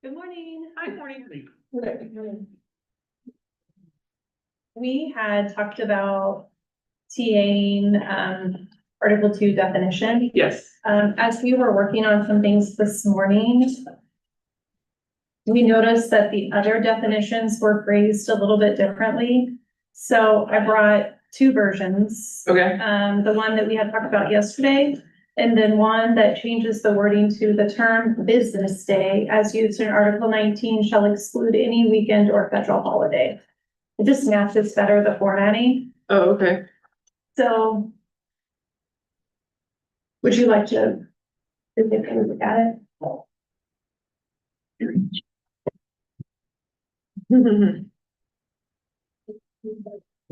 Good morning. Hi, morning. We had talked about TAing, Article 2 definition. Yes. As we were working on some things this morning, we noticed that the other definitions were phrased a little bit differently. So I brought two versions. Okay. The one that we had talked about yesterday, and then one that changes the wording to the term business day as used in Article 19 shall exclude any weekend or federal holiday. It just matches better the formatting. Oh, okay. So would you like to take a look at it?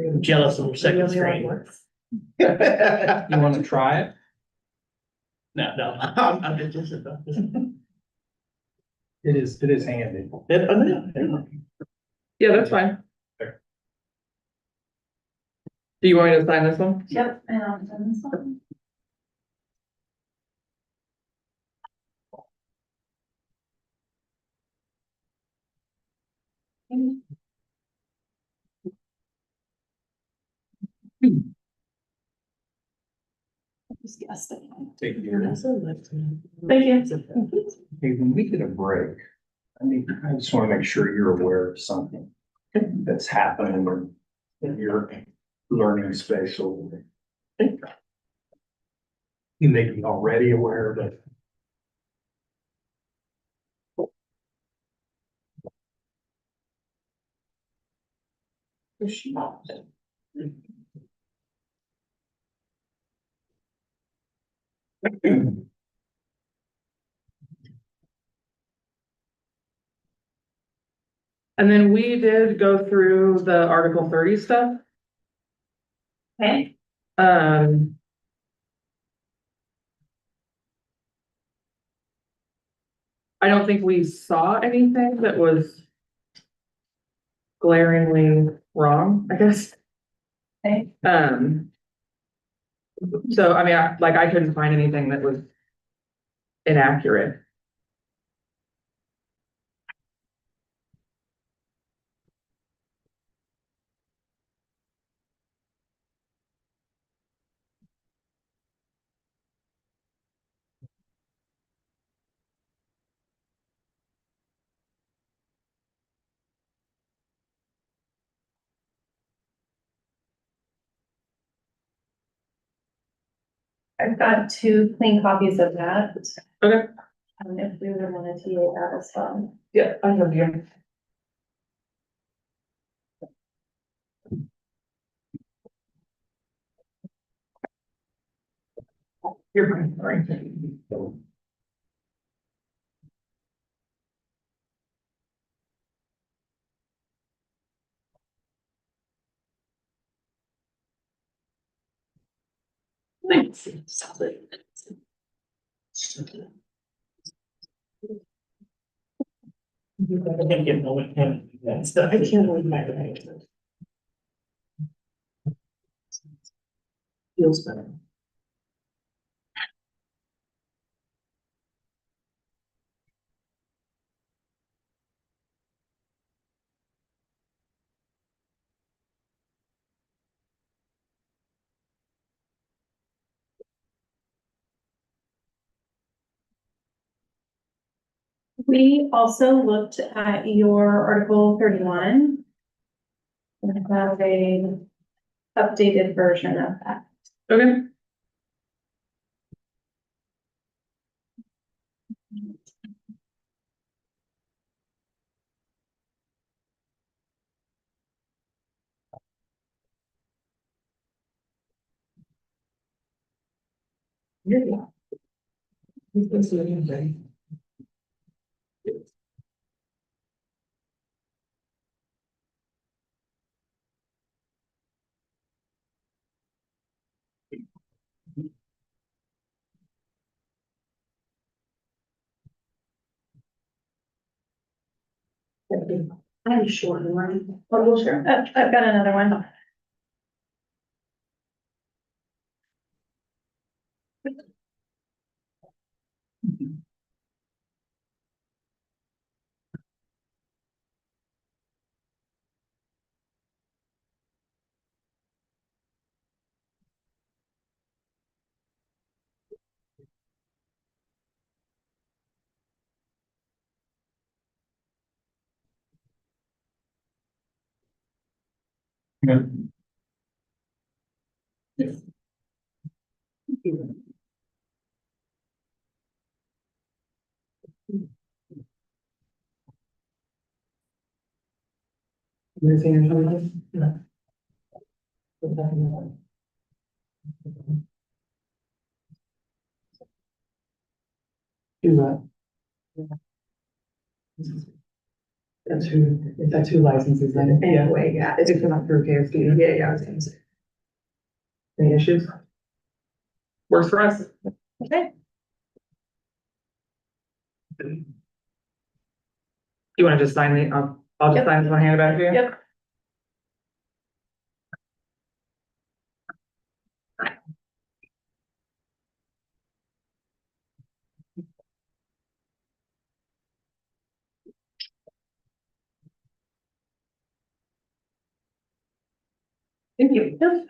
I'm jealous of your second screen. You wanna try it? No, I'm just. It is handy. Yeah, that's fine. Do you want me to sign this one? Yep, and I'll send this one. Just guessed it. Take yours. Thank you. Hey, when we get a break, I just wanna make sure you're aware of something that's happening in your learning space over there. You may be already aware of it. And then we did go through the Article 30 stuff. Okay. I don't think we saw anything that was glaringly wrong, I guess. Okay. So I mean, I couldn't find anything that was inaccurate. I've got two clean copies of that. Okay. If we would want to TA that as well. Yeah, I have you. You're fine, sorry. Thanks. I'm gonna get moment. I can't believe my right. Feels better. We also looked at your Article 31. And have a updated version of that. Okay. Yeah. He's been sitting in bed. I'm sure. Oh, we'll share. I've got another one. Anything else? Do what? That's who licenses them. Anyway, yeah, it's not through KFC. Yeah, I was gonna say. Any issues? Works for us. Okay. You wanna just sign the, I'll just Yep. sign this one, hand it back to you? Yep. Thank you. Yep.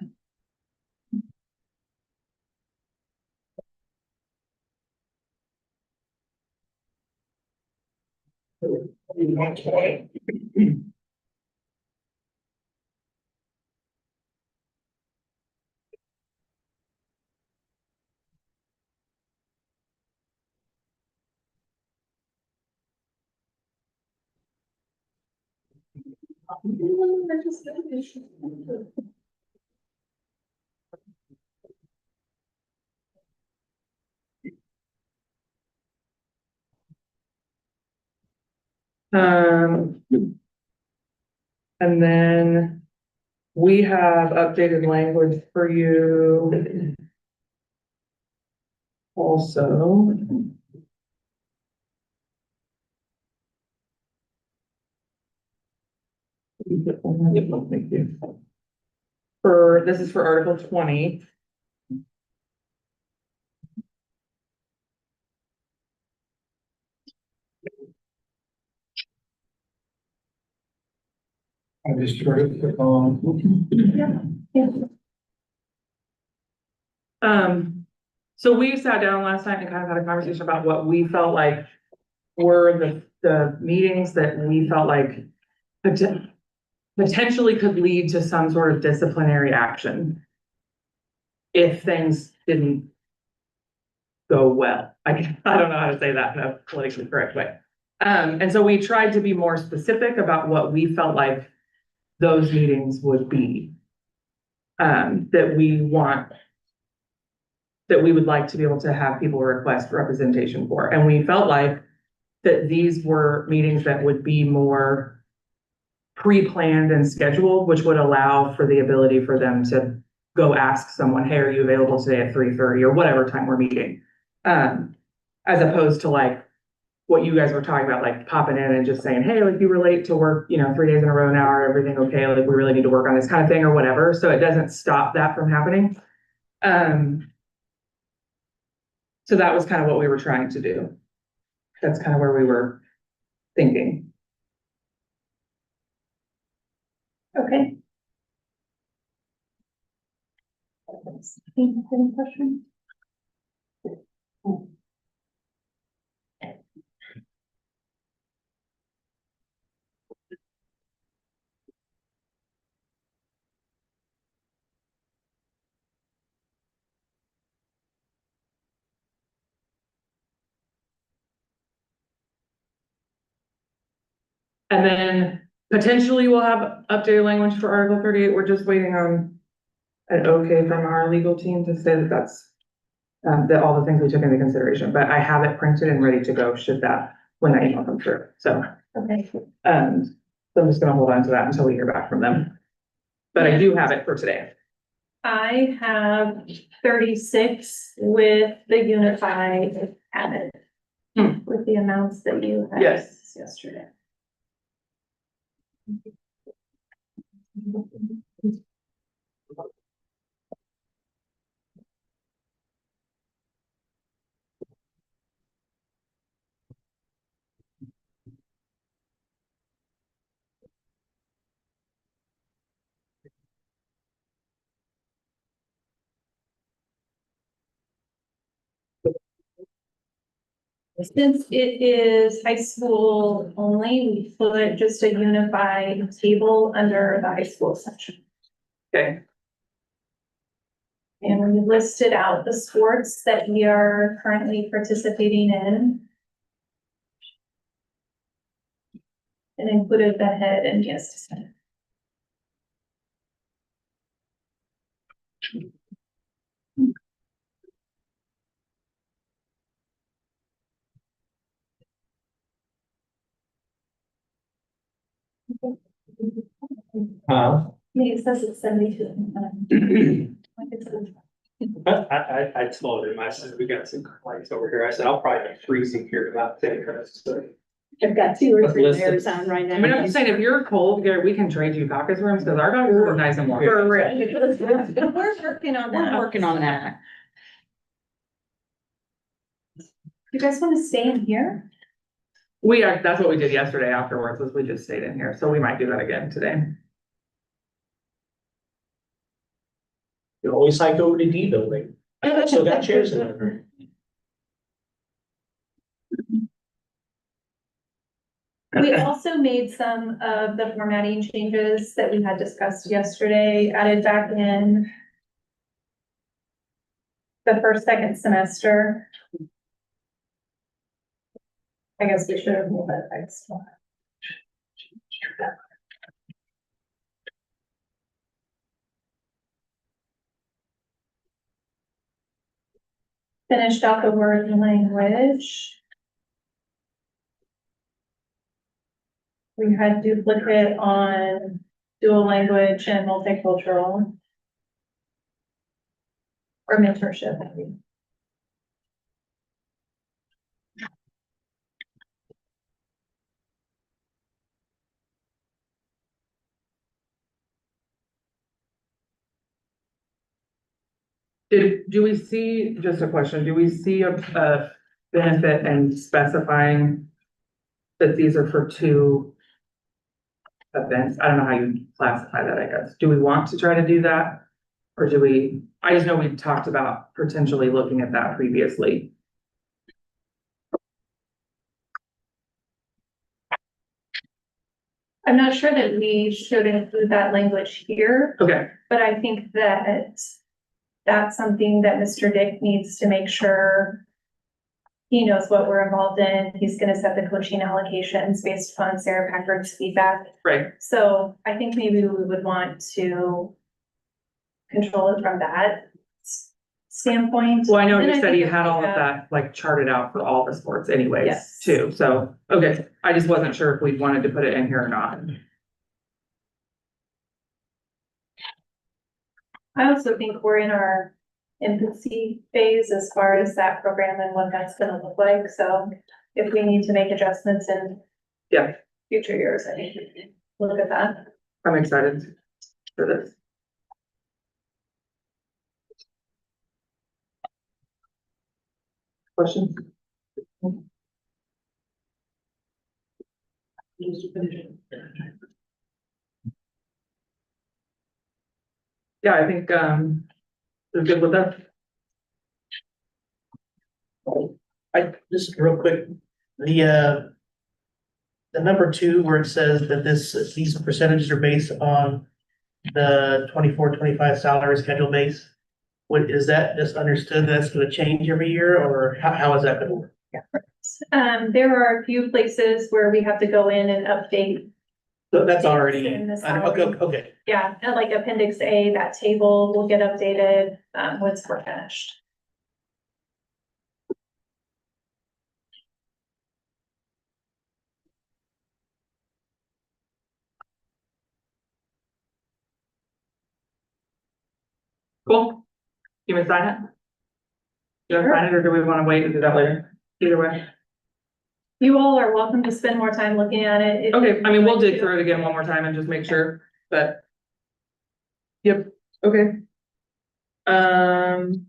Um. And then we have updated language for you. Also. Thank you. This is for Article 20. I just started to on. Yeah. So we sat down last night and kind of had a conversation about what we felt like were the meetings that we felt like potentially could lead to some sort of disciplinary action if things didn't go well. I don't know how to say that in a politically correct way. And so we tried to be more specific about what we felt like those meetings would be. That we would like to be able to have people request representation for. And we felt like that these were meetings that would be more pre-planned and scheduled, which would allow for the ability for them to go ask someone, hey, are you available today at 3:30 or whatever time we're meeting? As opposed to like what you guys were talking about, like popping in and just saying, hey, like you were late to work, 3 days in a row now, or everything okay? Like we really need to work on this kind of thing or whatever. So it doesn't stop that from happening. So that was kind of what we were trying to do. That's kind of where we were thinking. Okay. Any questions? And then potentially we'll have updated language for Article 38. We're just waiting on an okay from our legal team to say that that's that all the things we took into consideration, but I have it printed and ready to go should that, when that email comes through. So, Okay. so I'm just gonna hold on to that until we hear back from them. But I do have it for today. I have 36 with the unified added. With the amounts that you had. Yes. Yesterday. Since it is high school only, we put just a unified table under the high school section. Okay, And we listed out the sports that we are currently participating in. And included the head and yes. It says it's 72. Like it's I told him, I said, we got some lights over here. I said, I'll probably be freezing here about 10 minutes. So I've got 2 or 3 Listen. layers on right now. I mean, I'm just saying, if you're cold, Gary, we can trade you caucus rooms, because our caucus room is nice and warm. For real. We're working on We're that. working on that. You guys want to stay in here? That's what we did yesterday afterwards, was we just stayed in here, so we might do that again today. you always like over to D building. So got chairs in there. We also made some of the formatting changes that we had discussed yesterday, added back in the first, second semester. I guess we should have moved that next one. Finished out the word and language. We had duplicate on dual language and multicultural. Or mentorship, I mean. Do we see, just a question, do we see a benefit in specifying that these are for 2 events? I don't know how you classify that, I guess. Do we want to try to do that? Or do we, I just know we talked about potentially looking at that previously. I'm not sure that we should include that language here, Okay, but I think that that's something that Mr. Dick needs to make sure he knows what we're involved in. He's gonna set the coaching allocations based upon Sarah Packard's feedback. right. So I think maybe we would want to control it from that standpoint. Well, I know And you said think he if had we all of have- that like charted out for all the sports anyways, Yes. too. So, okay, I just wasn't sure if we wanted to put it in here or not. I also think we're in our infancy phase as far as that program and what that's gonna look like, so if we need to make adjustments in Yeah. future years, I think we can look at that. I'm excited for this. Questions? Yeah, I think, they're good with that. I, just real quick, the number 2 where it says that these percentages are based on the 24-25 salary schedule base. What, is that just understood that's gonna change every year, or how is that gonna work? There are a few places where we have to go in and update, So that's already, In the okay, salary. okay. yeah, and like Appendix A, that table will get updated, once we're finished. Cool. You want to sign it? You want to sign it, or do we want to wait and do that later? Either way. You all are welcome to spend more time looking at it. if Okay, I mean, you'd we'll like dig to. through it again one more time and just make sure that. Yep, okay. Um.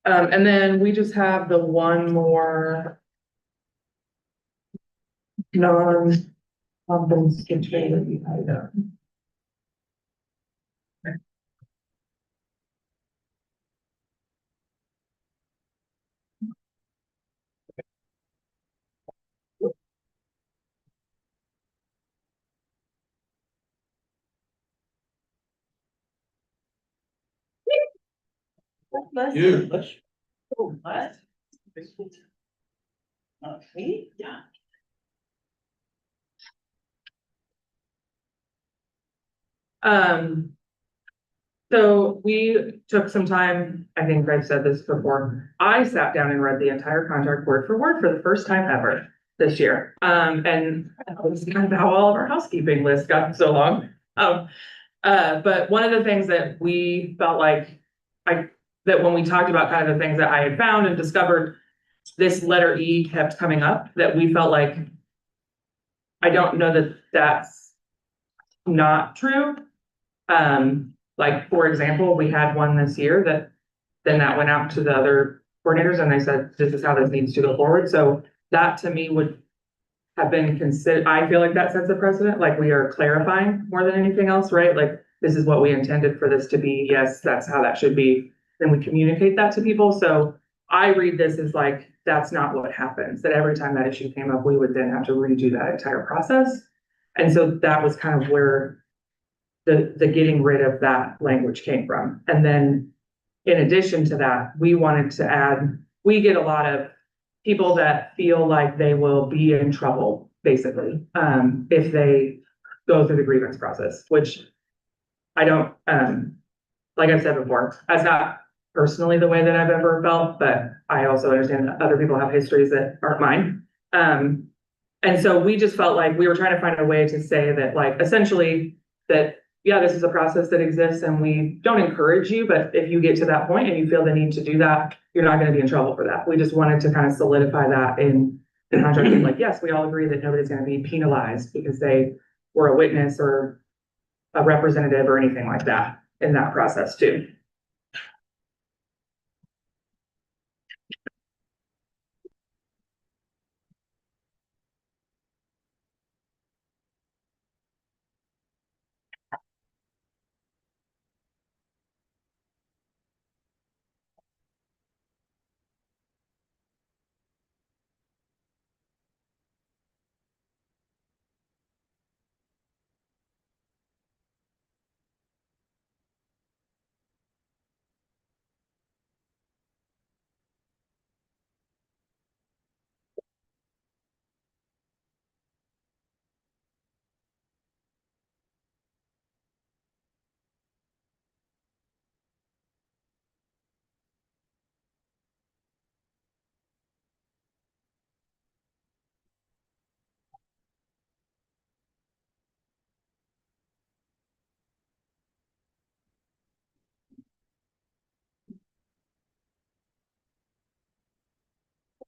And then we just have the one more. Non-compensatory item. You. What? Me? Yeah. Um, so we took some time, I think I've said this before, I sat down and read the entire contract word for word for the first time ever this year. And that was kind of how all of our housekeeping list got so long. But one of the things that we felt like that when we talked about kind of the things that I had found and discovered, this letter E kept coming up, that we felt like, I don't know that that's not true. Like, for example, we had one this year that then that went out to the other coordinators and they said, this is how this needs to go forward. So that to me would have been considered, I feel like that sets a precedent, like we are clarifying more than anything else, right? Like, this is what we intended for this to be. Yes, that's how that should be. Then we communicate that to people. So I read this as like, that's not what happens, that every time that issue came up, we would then have to redo that entire process. And so that was kind of where the getting rid of that language came from. And then in addition to that, we wanted to add, we get a lot of people that feel like they will be in trouble, basically, if they go through the grievance process, which I don't, like I've said before, that's not personally the way that I've ever felt, but I also understand that other people have histories that aren't mine. And so we just felt like we were trying to find a way to say that, like, essentially that, yeah, this is a process that exists and we don't encourage you, but if you get to that point and you feel the need to do that, you're not going to be in trouble for that. We just wanted to kind of solidify that in the contract. Like, yes, we all agree that nobody's going to be penalized because they were a witness or a representative or anything like that in that process too.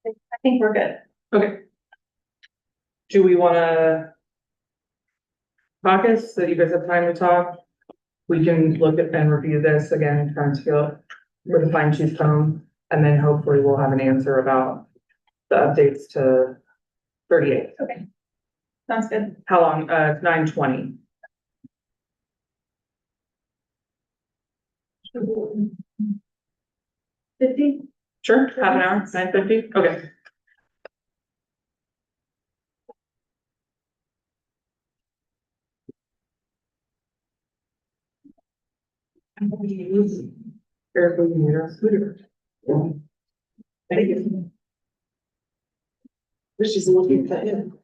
I think we're good. Okay. Do we want to caucus so you guys have time to talk? We can look at and review this again, trying to feel it with a fine tooth comb, and then hopefully we'll have an answer about the updates to 38. Sounds good. How long? 9:20. Sure, half an hour, 9:50, okay. Carefully, thank you. She's looking at him.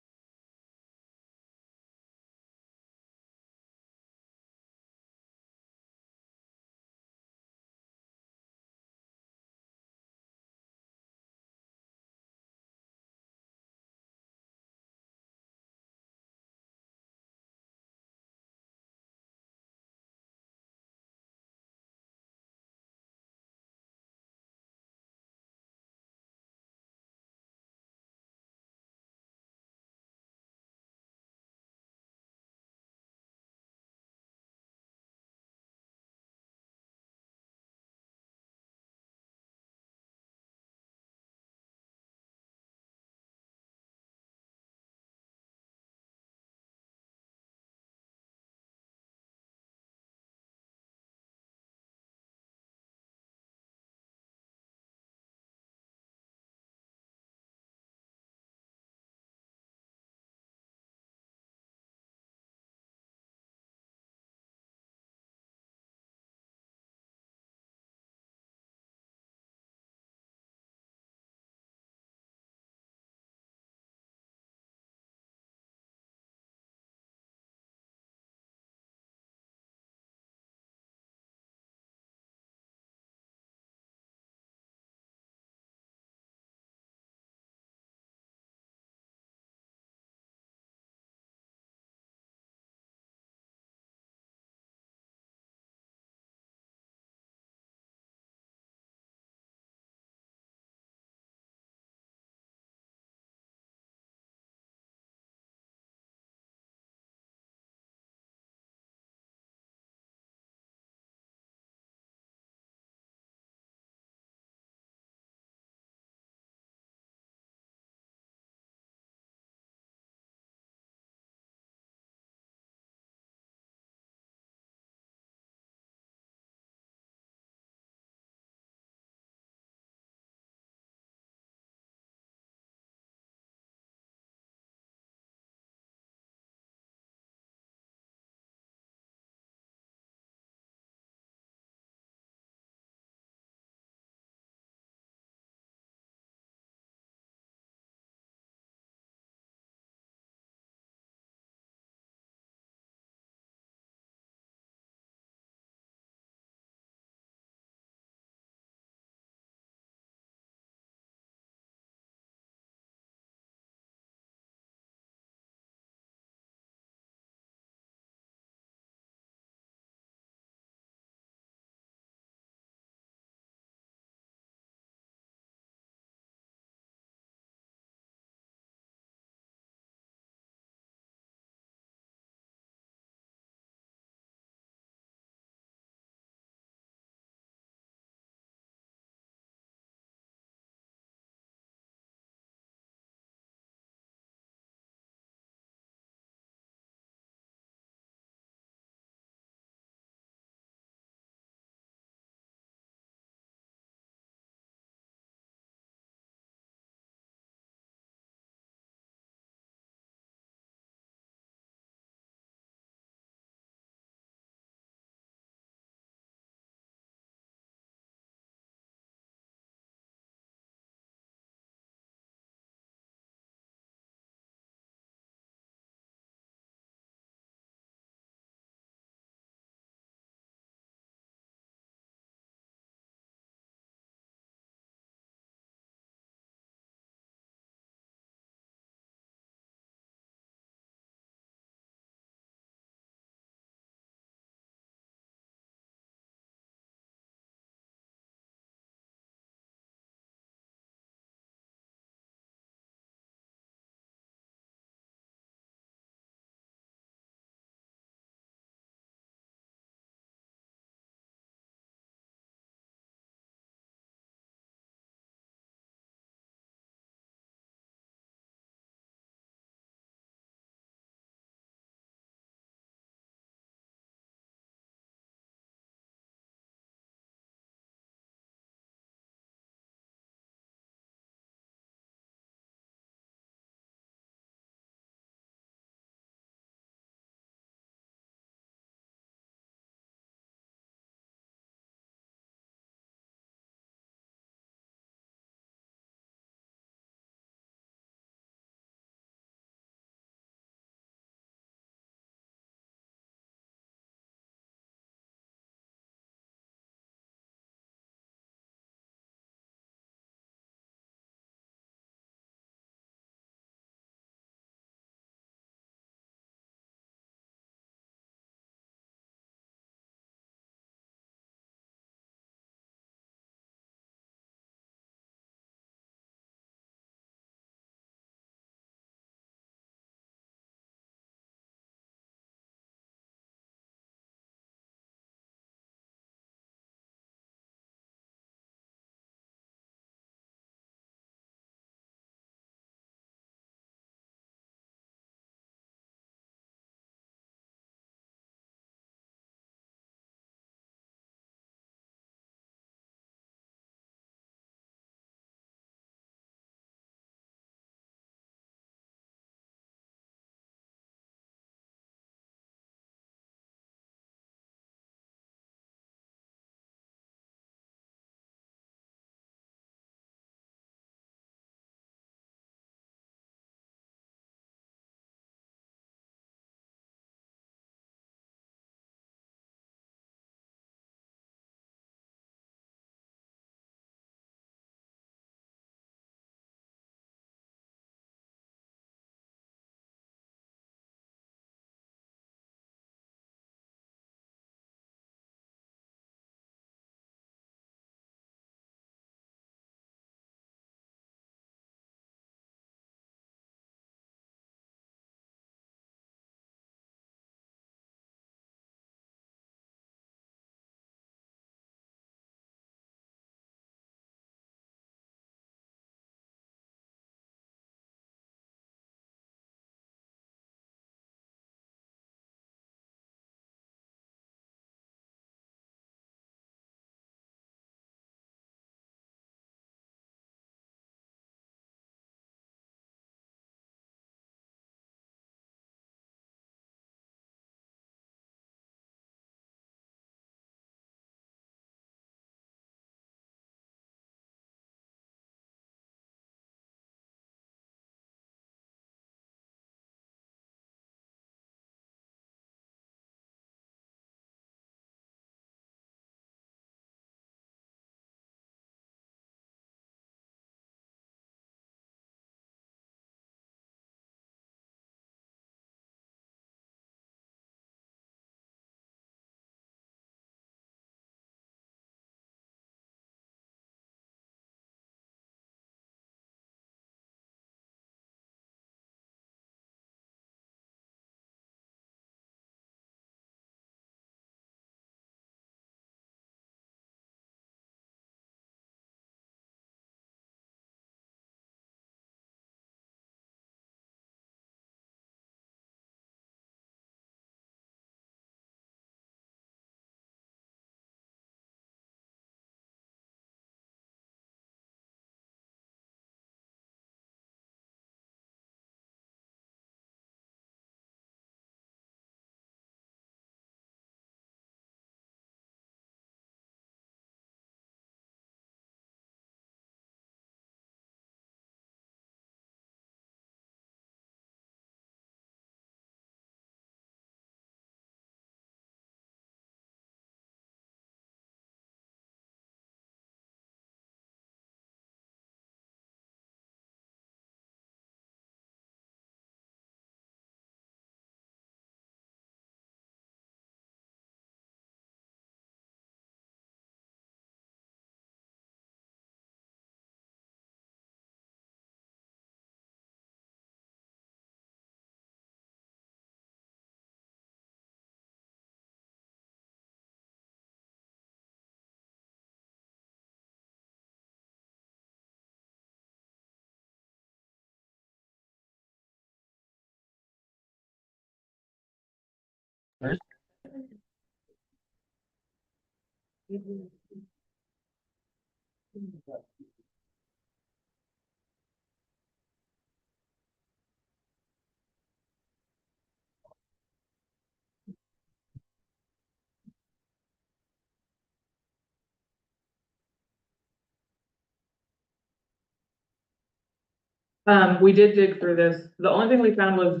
We did dig through this. The only thing we found was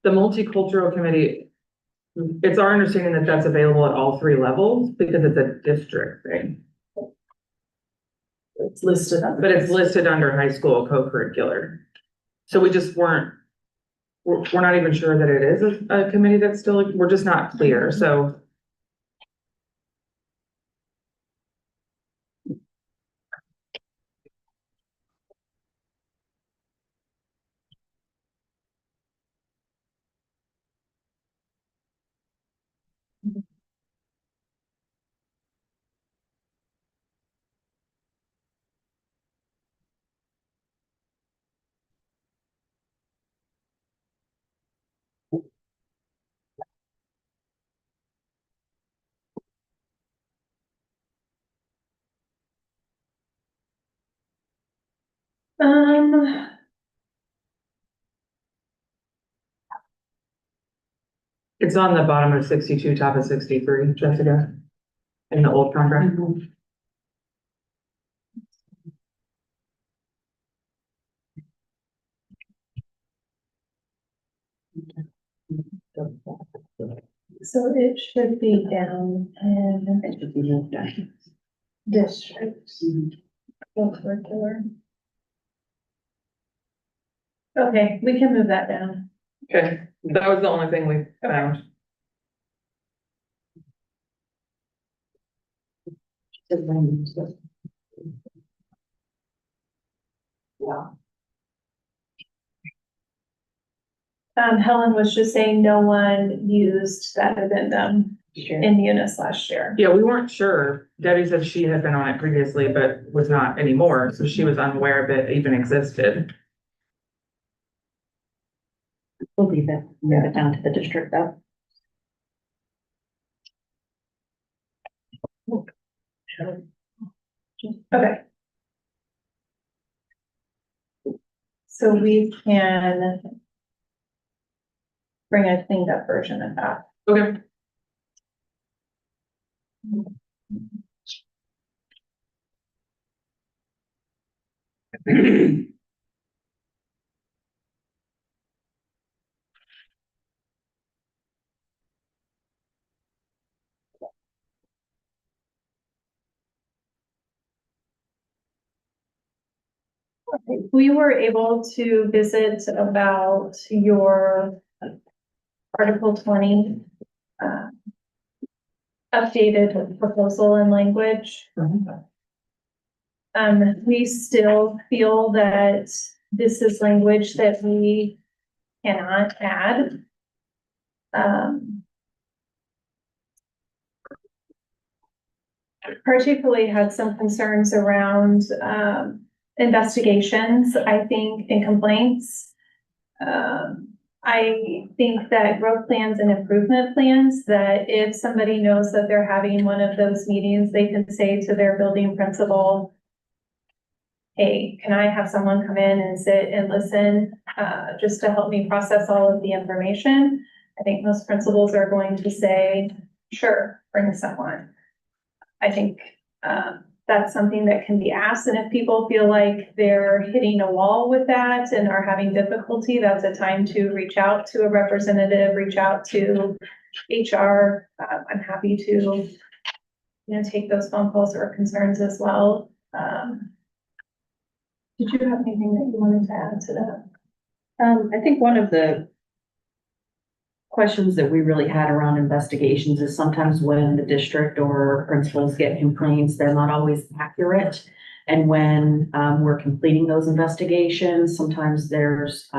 the multicultural committee. It's our understanding that that's available at all three levels because it's a district thing, It's listed on. but it's listed under high school co-curricular. So we just we're not even sure that it is a committee that's still, we're just not clear, so. Um, It's on the bottom of 62, top of 63, Jessica, in the old contract. so it should be down in districts. Co-curricular. Okay, we can move that down. Okay, that was the only thing we found. Helen was just saying no one used that addendum in Munis last year. Yeah, we weren't sure. Debbie said she had been on it previously, but was not anymore, so she was unaware of it even existed. We'll leave it, move it down to the district though. Okay. So we can bring a cleaned up version of that. Okay. We were able to visit about your Article 20 updated proposal and language. We still feel that this is language that we cannot add. Particularly had some concerns around, investigations, I think, and complaints. I think that growth plans and improvement plans, that if somebody knows that they're having one of those meetings, they can say to their building principal, hey, can I have someone come in and sit and listen, just to help me process all of the information? I think most principals are going to say, sure, bring someone. I think, that's something that can be asked, and if people feel like they're hitting a wall with that and are having difficulty, that's a time to reach out to a representative, reach out to HR. I'm happy to, take those phone calls or concerns as well. Did you have anything that you wanted to add to that? I think one of the questions that we really had around investigations is sometimes when the district or principals get complaints, they're not always accurate. And when we're completing those investigations, sometimes there's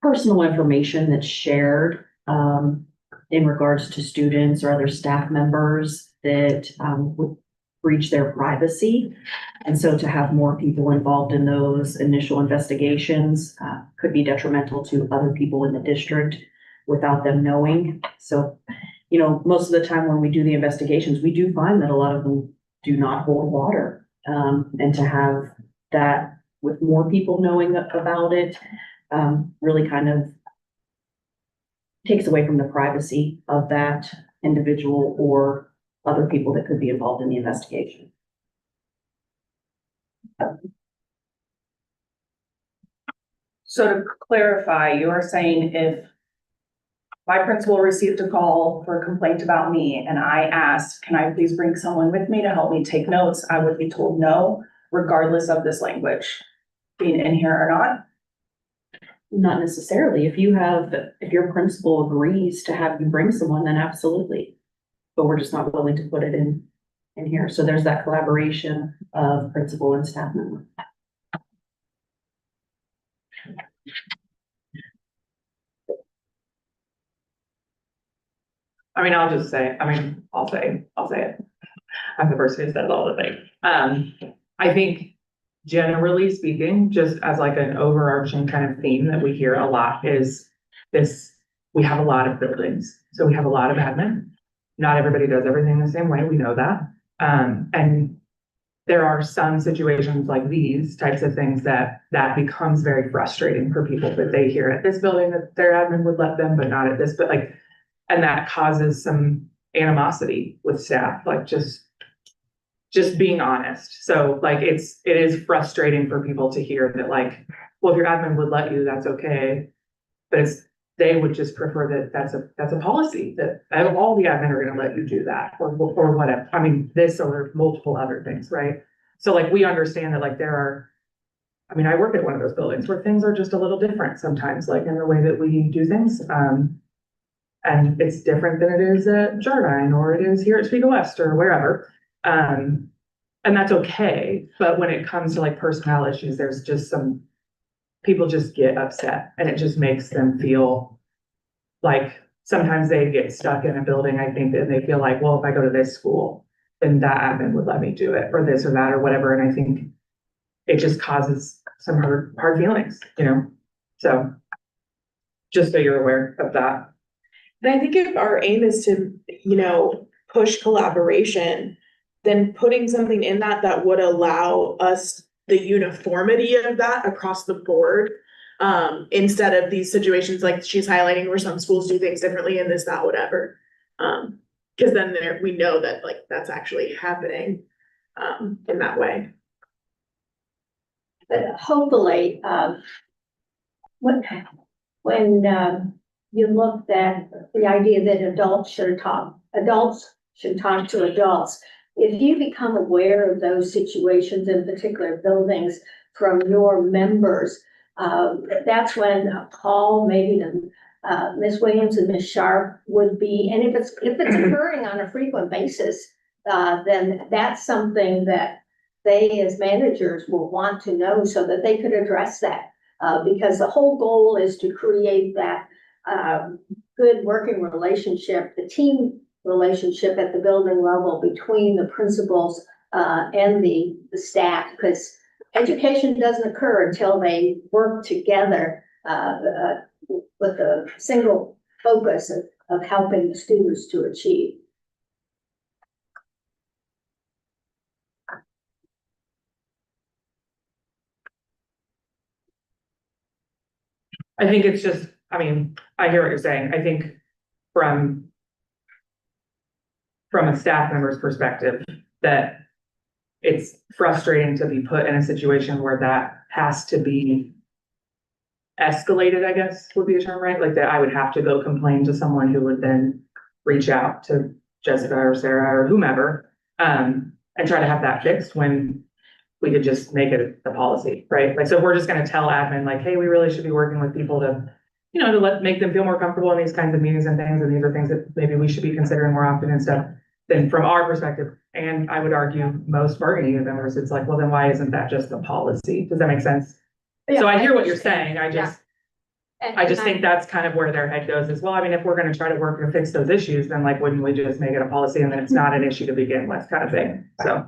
personal information that's shared in regards to students or other staff members that would breach their privacy. And so to have more people involved in those initial investigations could be detrimental to other people in the district. without them knowing. So, you know, most of the time when we do the investigations, we do find that a lot of them do not hold water. And to have that with more people knowing about it, really kind of takes away from the privacy of that individual or other people that could be involved in the investigation. So to clarify, you are saying if my principal received a call for a complaint about me and I asked, can I please bring someone with me to help me take notes? I would be told no, regardless of this language being in here or not. Not necessarily. If your principal agrees to have you bring someone, then absolutely. But we're just not willing to put it in here. So there's that collaboration of principal and staff member. I mean, I'll say it. I'm the person who says all the things. I think generally speaking, just as like an overarching kind of theme that we hear a lot is this, we have a lot of buildings, so we have a lot of admin. Not everybody does everything the same way, we know that. And there are some situations like these types of things that becomes very frustrating for people that they hear at this building that their admin would let them, but not at this, but like, and that causes some animosity with staff, like just being honest. So like, it is frustrating for people to hear that like, well, if your admin would let you, that's okay. But they would just prefer that that's a policy that all the admin are gonna let you do that or whatever. I mean, this or multiple other things, right? So like, we understand that like I work at one of those buildings where things are just a little different sometimes, like in the way that we do things. And it's different than it is at Jardine or it is here at Spiegel West or wherever. And that's okay. But when it comes to like personnel issues, there's just people just get upset and it just makes them feel like sometimes they get stuck in a building, I think, and they feel like, well, if I go to this school, then that admin would let me do it or this or that or whatever. And I think it just causes some hard feelings, you know? So just so you're aware of that. And I think if our aim is to, push collaboration, then putting something in that would allow us the uniformity of that across the board. Instead of these situations like she's highlighting where some schools do things differently and this, that, whatever. Because then we know that like that's actually happening in that way. But hopefully, when you looked at the idea that adults should talk to adults, if you become aware of those situations in particular buildings from your members, that's when a call maybe to Ms. Williams and Ms. Sharp would be, and if it's occurring on a frequent basis, then that's something that they as managers will want to know so that they could address that. Because the whole goal is to create that good working relationship, the team relationship at the building level between the principals and the staff, because education doesn't occur until they work together with a single focus of helping the students to achieve. I think it's just, I hear what you're saying. I think from a staff member's perspective, that it's frustrating to be put in a situation where that has to be escalated, I guess would be a term, right? Like that I would have to go complain to someone who would then reach out to Jessica or Sarah or whomever, and try to have that fixed when we could just make it a policy, right? Like, so we're just gonna tell admin like, hey, we really should be working with people to, make them feel more comfortable in these kinds of meetings and things. And these are things that maybe we should be considering more often and stuff. Then from our perspective, and I would argue most bargaining unit members, it's like, well, then why isn't that just a policy? Does that make sense? So I hear what you're saying. I just think that's kind of where their head goes as well. If we're gonna try to work to fix those issues, then like, wouldn't we just make it a policy and then it's not an issue to begin with kind of thing? So.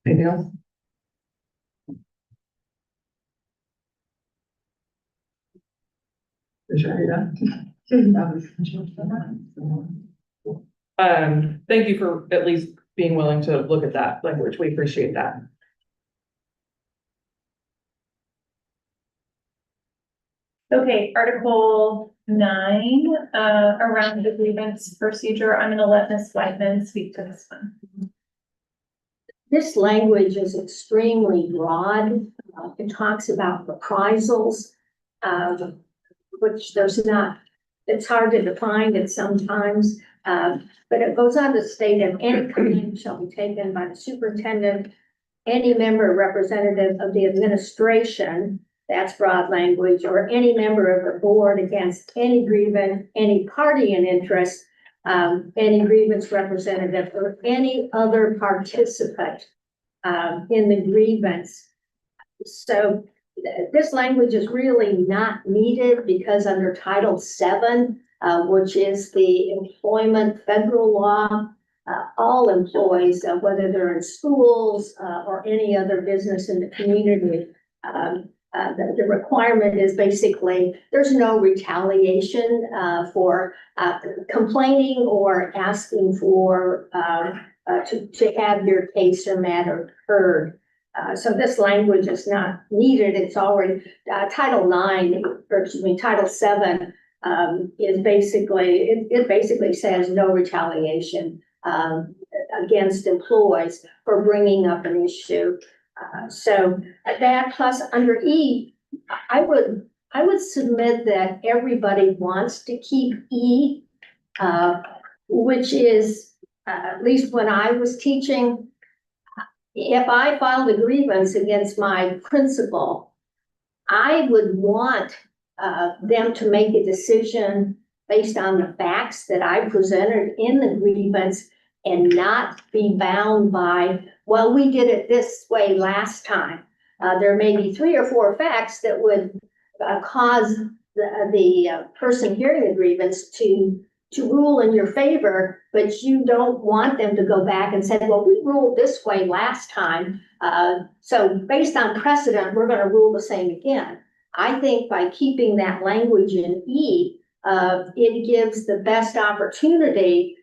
Anything else? Sure, you're done. Thank you for at least being willing to look at that language. We appreciate that. Okay, Article 9, around the grievance procedure, I'm gonna let Ms. Whitman speak to this one. This language is extremely broad. It talks about reprisals, which there's not, it's hard to define it sometimes. But it goes on to state that any kind shall be taken by the superintendent, any member or representative of the administration, that's broad language, or any member of the board against any grievance, any party in interest, any grievance representative, or any other participant in the grievance. So this language is really not needed because under Title VII, which is the employment federal law, all employees, whether they're in schools or any other business in the community, the requirement is basically there's no retaliation for complaining or asking for to have your case or matter heard. So this language is not needed. It's already Title IX, or excuse me, Title VII is basically it basically says no retaliation against employees for bringing up an issue. So that plus under E, I would submit that everybody wants to keep E, which is at least when I was teaching, if I filed a grievance against my principal, I would want them to make a decision based on the facts that I presented in the grievance and not be bound by, well, we did it this way last time. There may be 3 or 4 facts that would cause the person hearing the grievance to rule in your favor, but you don't want them to go back and say, well, we ruled this way last time. So based on precedent, we're going to rule the same again. I think by keeping that language in E, it gives the best opportunity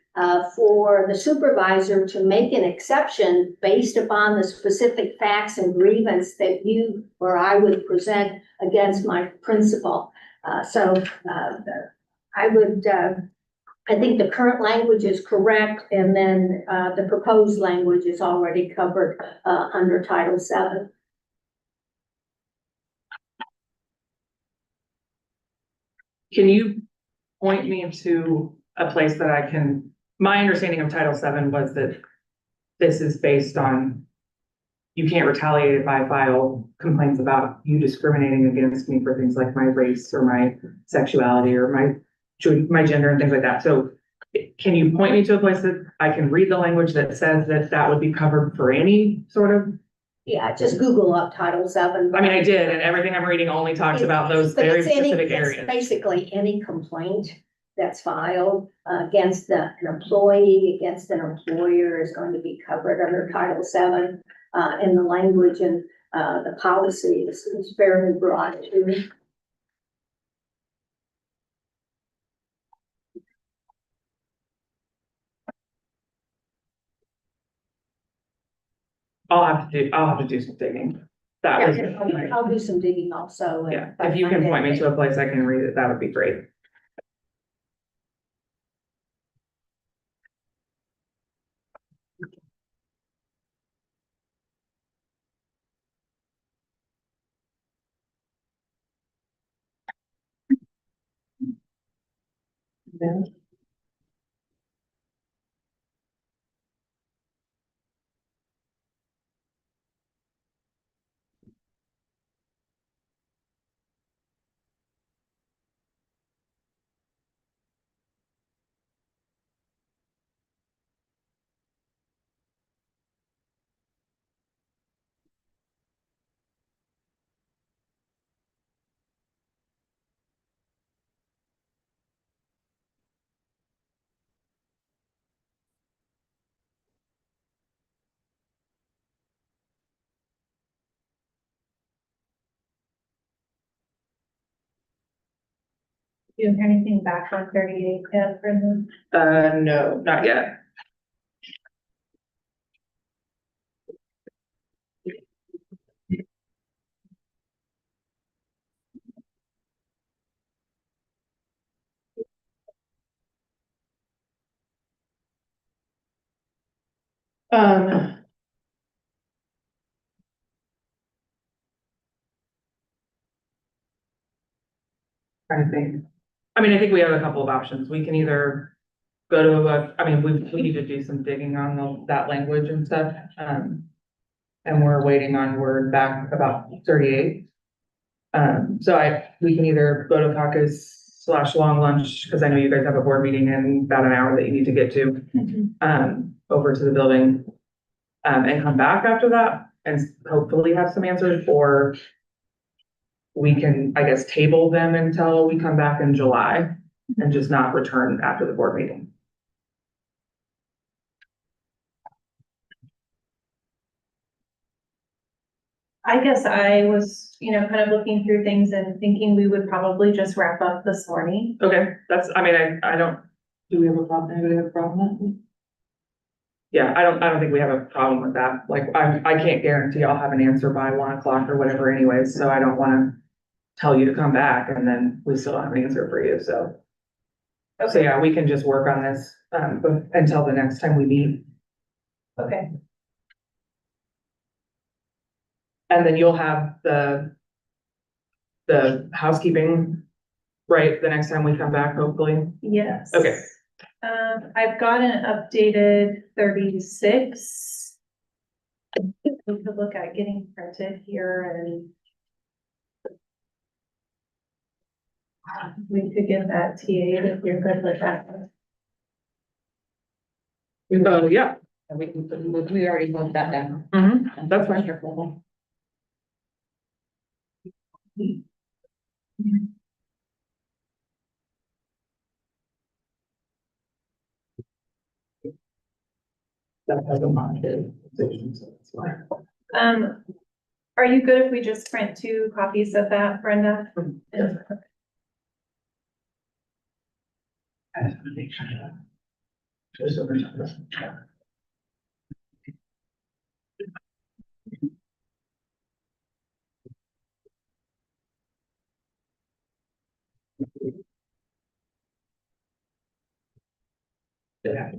for the supervisor to make an exception based upon the specific facts and grievance that you or I would present against my principal. I think the current language is correct, and then the proposed language is already covered under Title VII. Can you point me to a place that I can, my understanding of Title VII was that this is based on, you can't retaliate if I file complaints about you discriminating against me for things like my race or my sexuality or my gender and things like that. So can you point me to a place that I can read the language that says that that would be covered for any sort of? Yeah, just Google up Title VII. I mean, I did, and everything I'm reading only talks about those But very it's any- specific it's areas. Basically, any complaint that's filed against an employee, against an employer is going to be covered under Title VII. And the language and the policy is fairly broad too. I'll have to do some digging. That was, I'll do some digging also. and yeah, if you can point me to a place I can read it, that would be great. Do you hear anything back on 38 yet, Brendan? No, not yet. Um. Trying to think. I mean, I think we have a couple of options. We can either go to we need to do some digging on that language and stuff. And we're waiting on word back about 38. So we can either go to caucus / long lunch, because I know you guys have a board meeting in about an hour that you need to get to, over to the building. And come back after that and hopefully have some answers, or we can, I guess, table them until we come back in July and just not return after the board meeting. I guess I was, kind of looking through things and thinking we would probably just wrap up this morning. Okay, I don't, do we have a problem? Anybody have a problem with that? Yeah, I don't think we have a problem with that. Like, I can't guarantee I'll have an answer by 1 o'clock or whatever anyways, so I don't wanna tell you to come back and then we still don't have an answer for you, so. So yeah, we can just work on this, until the next time we meet. Okay. And then you'll have the housekeeping, right, the next time we come back, hopefully. Yes. Okay. I've got an updated 36. We could look at getting printed here and we could get that TA if you're good with that. Yeah. We already moved that down. That's fine. Wonderful. That has a modified position, so that's fine. Are you good if we just print 2 copies of that, Brenda? Yes. Yeah.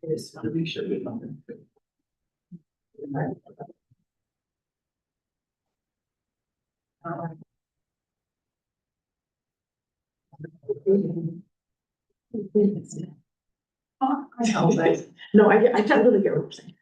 I just want to make sure we don't. No, I totally get what you're saying.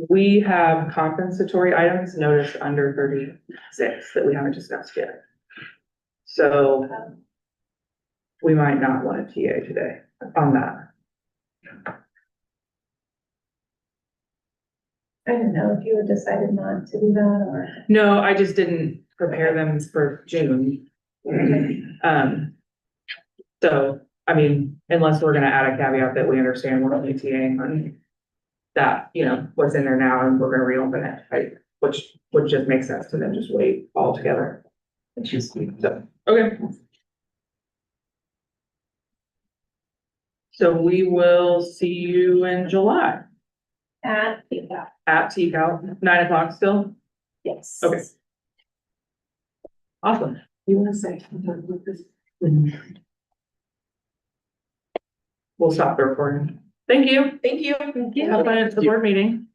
We have compensatory items noticed under 36 that we haven't discussed yet. So we might not want a TA today on that. I don't know if you had decided not to do that or. No, I just didn't prepare them for June. So, I mean, unless we're gonna add a caveat that we understand we're only TAing on that, what's in there now and we're gonna reopen it, right? Which would just make sense to then just wait altogether. So, okay. So we will see you in July At, at TCAL, 9 o'clock still. Yes. Okay. Awesome. You wanna say? We'll stop the recording. Thank you. Thank you. Thank you. Have fun at the board meeting.